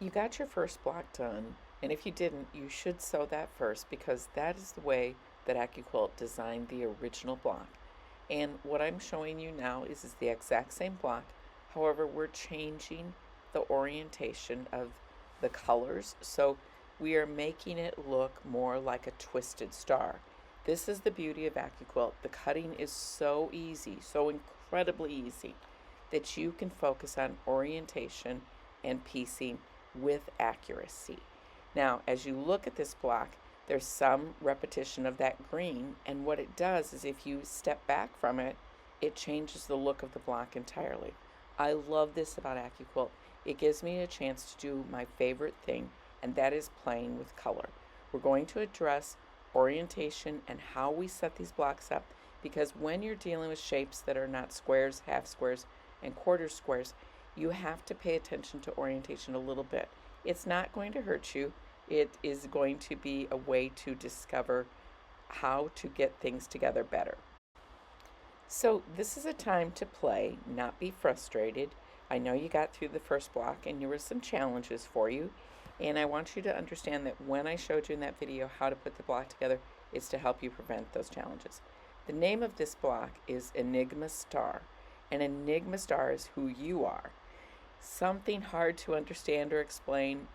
You got your first block done, and if you didn't, you should sew that first because that is the way that AccuQuilt designed the original block. And what I'm showing you now is the exact same block. However, we're changing the orientation of the colors, so we are making it look more like a twisted star. This is the beauty of AccuQuilt. The cutting is so easy, so incredibly easy, that you can focus on orientation and piecing with accuracy. Now, as you look at this block, there's some repetition of that green, and what it does is if you step back from it, it changes the look of the block entirely. I love this about AccuQuilt. It gives me a chance to do my favorite thing, and that is playing with color. We're going to address orientation and how we set these blocks up, because when you're dealing with shapes that are not squares, half squares, and quarter squares, you have to pay attention to orientation a little bit. It's not going to hurt you. It is going to be a way to discover how to get things together better. So this is a time to play, not be frustrated. I know you got through the first block and there were some challenges for you. And I want you to understand that when I showed you in that video how to put the block together, it's to help you prevent those challenges. The name of this block is Enigma Star. An Enigma Star is who you are. Something hard to understand or explain,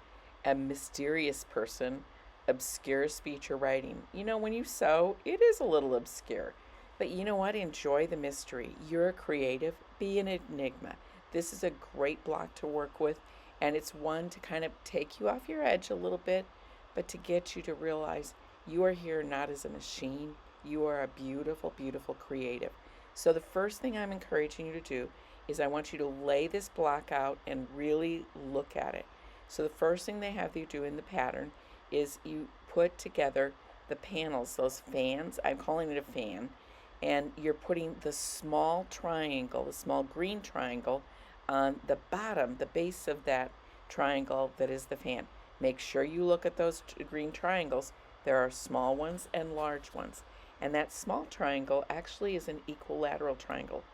a mysterious person, obscure speech or writing. You know, when you sew, it is a little obscure. But you know what? Enjoy the mystery. You're a creative. Be an enigma. This is a great block to work with, and it's one to kind of take you off your edge a little bit, but to get you to realize you are here not as a machine. You are a beautiful, beautiful creative. So the first thing I'm encouraging you to do is I want you to lay this block out and really look at it. So the first thing they have you do in the pattern is you put together the panels, those fans. I'm calling it a fan. And you're putting the small triangle, the small green triangle, on the bottom, the base of that triangle that is the fan. Make sure you look at those green triangles. There are small ones and large ones. And that small triangle actually is an equilateral triangle.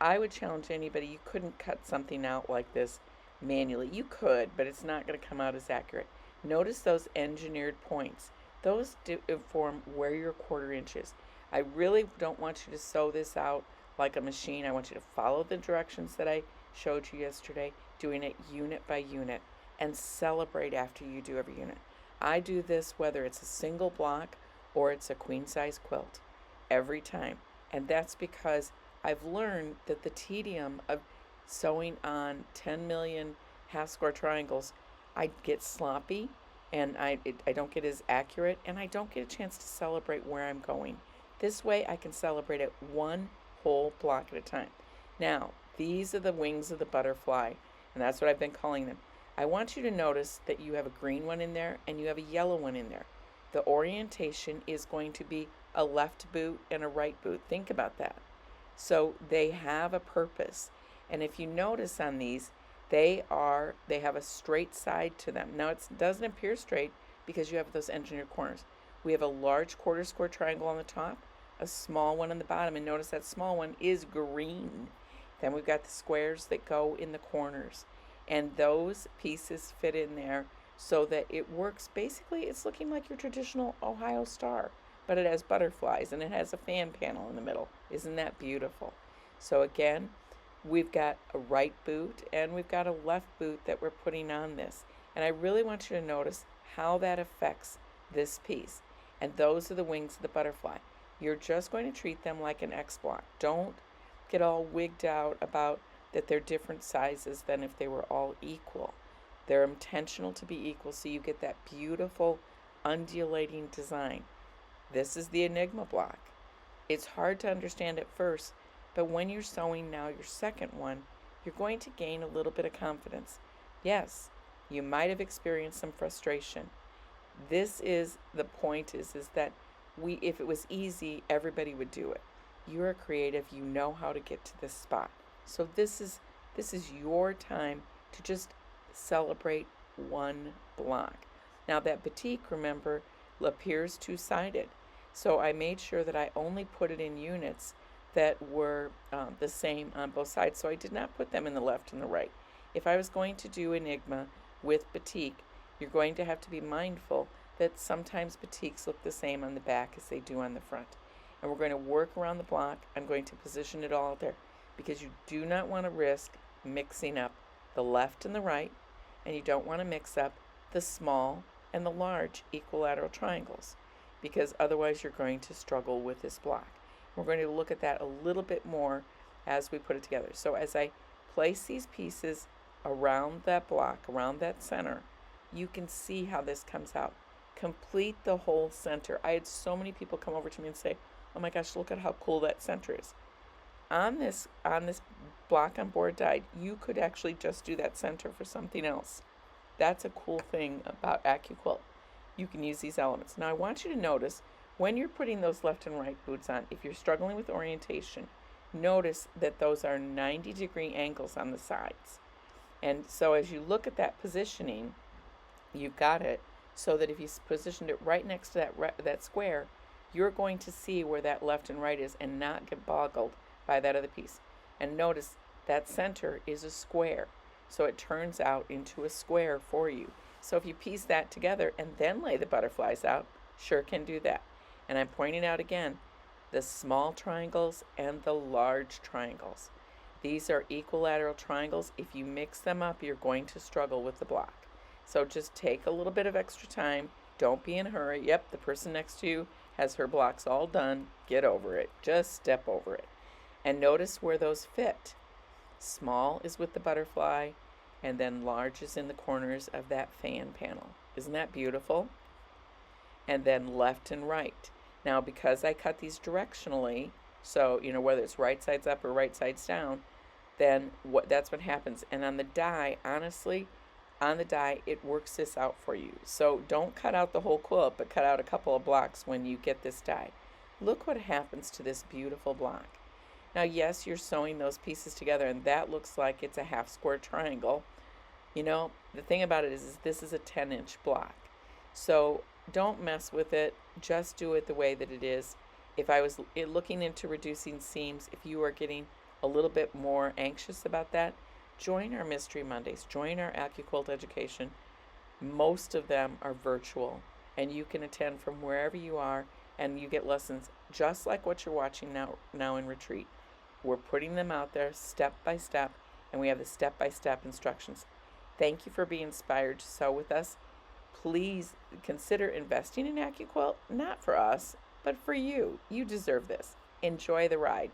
I would challenge anybody, you couldn't cut something out like this manually. You could, but it's not going to come out as accurate. Notice those engineered points. Those inform where your quarter inch is. I really don't want you to sew this out like a machine. I want you to follow the directions that I showed you yesterday, doing it unit by unit, and celebrate after you do every unit. I do this whether it's a single block or it's a queen size quilt every time. And that's because I've learned that the tedium of sewing on 10 million half square triangles, I get sloppy and I don't get as accurate, and I don't get a chance to celebrate where I'm going. This way I can celebrate it one whole block at a time. Now, these are the wings of the butterfly, and that's what I've been calling them. I want you to notice that you have a green one in there and you have a yellow one in there. The orientation is going to be a left boot and a right boot. Think about that. So they have a purpose. And if you notice on these, they have a straight side to them. Now it doesn't appear straight because you have those engineered corners. We have a large quarter square triangle on the top, a small one on the bottom, and notice that small one is green. Then we've got the squares that go in the corners, and those pieces fit in there so that it works. Basically, it's looking like your traditional Ohio star, but it has butterflies and it has a fan panel in the middle. Isn't that beautiful? So again, we've got a right boot and we've got a left boot that we're putting on this. And I really want you to notice how that affects this piece. And those are the wings of the butterfly. You're just going to treat them like an X block. Don't get all wigged out about that they're different sizes than if they were all equal. They're intentional to be equal so you get that beautiful undulating design. This is the Enigma block. It's hard to understand at first, but when you're sewing now your second one, you're going to gain a little bit of confidence. Yes, you might have experienced some frustration. This is the point is that if it was easy, everybody would do it. You're a creative, you know how to get to this spot. So this is your time to just celebrate one block. Now that batik, remember, appears two-sided. So I made sure that I only put it in units that were the same on both sides. So I did not put them in the left and the right. If I was going to do Enigma with batik, you're going to have to be mindful that sometimes batiks look the same on the back as they do on the front. And we're going to work around the block. I'm going to position it all there because you do not want to risk mixing up the left and the right, and you don't want to mix up the small and the large equilateral triangles, because otherwise you're going to struggle with this block. We're going to look at that a little bit more as we put it together. So as I place these pieces around that block, around that center, you can see how this comes out. Complete the whole center. I had so many people come over to me and say, oh my gosh, look at how cool that center is. On this block on board die, you could actually just do that center for something else. That's a cool thing about AccuQuilt. You can use these elements. Now I want you to notice when you're putting those left and right boots on, if you're struggling with orientation, notice that those are 90-degree angles on the sides. And so as you look at that positioning, you've got it so that if you positioned it right next to that square, you're going to see where that left and right is and not get boggled by that other piece. And notice that center is a square, so it turns out into a square for you. So if you piece that together and then lay the butterflies out, sure can do that. And I'm pointing out again the small triangles and the large triangles. These are equilateral triangles. If you mix them up, you're going to struggle with the block. So just take a little bit of extra time. Don't be in a hurry. Yep, the person next to you has her blocks all done. Get over it. Just step over it. And notice where those fit. Small is with the butterfly, and then large is in the corners of that fan panel. Isn't that beautiful? And then left and right. Now, because I cut these directionally, so whether it's right sides up or right sides down, then that's what happens. And on the die, honestly, on the die, it works this out for you. So don't cut out the whole quilt, but cut out a couple of blocks when you get this die. Look what happens to this beautiful block. Now, yes, you're sewing those pieces together, and that looks like it's a half square triangle. The thing about it is this is a 10-inch block. So don't mess with it. Just do it the way that it is. If I was looking into reducing seams, if you are getting a little bit more anxious about that, join our Mystery Mondays. Join our AccuQuilt education. Most of them are virtual, and you can attend from wherever you are, and you get lessons just like what you're watching now in Retreat. We're putting them out there step by step, and we have the step-by-step instructions. Thank you for being inspired to sew with us. Please consider investing in AccuQuilt, not for us, but for you. You deserve this. Enjoy the ride.